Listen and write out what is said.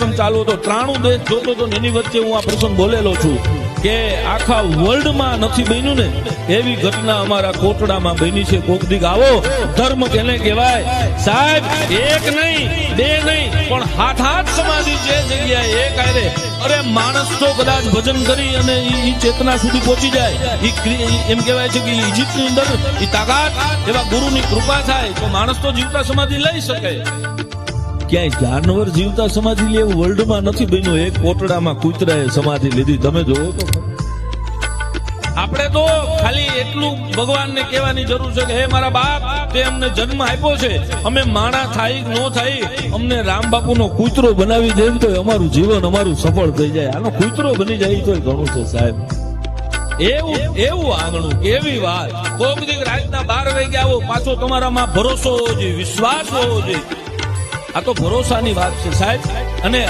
કાર્યક્રમ ચાલુ હતો, 93 દેશ જોતો હતો, એની વચ્ચે હું આ પ્રસંગ બોલેલો છું કે આખા વર્લ્ડમાં નથી બન્યું ને એવી ઘટના અમારા કોટડામાં બની છે. કોક દીક આવો ધર્મ કેને કહેવાય સાહેબ, એક નહીં બે નહીં પણ હાથ સમાધિ જે જગ્યાએ એક આરે, અરે માણસ તો કદાચ ભજન કરી અને ઈ ચેતના સુધી પહોંચી જાય. એમ કહેવાય છે કે ઇજિપ્તની અંદર ઈ તાકાત એવા ગુરુની કૃપા થાય તો માણસ તો જીવતા સમાધિ લઈ શકે. ક્યાંય જાનવર જીવતા સમાધિ લે એવું વર્લ્ડમાં નથી બન્યું. એક કોટડામાં કૂતરાએ સમાધિ લીધી. તમે જોવો તો આપણે તો ખાલી એટલું ભગવાનને કહેવાની જરૂર છે કે હે મારા બાપ, તે અમને જન્મ આપ્યો છે, અમે માણા થાય ન થાય અમને રામ બાપુનો કૂતરો બનાવી દે તો અમારું જીવન અમારું સફળ થઈ જાય. આનો કૂતરો બની જાય તો ઘણું છે સાહેબ. એવું આંગણું, એવી વાત. કોક દીક રાતના 12 વાગે આવો, પાછો તમારામાં ભરોસો હોવો જોઈએ, વિશ્વાસ હોવો જોઈએ. આ તો ભરોસાની વાત છે સાહેબ. અને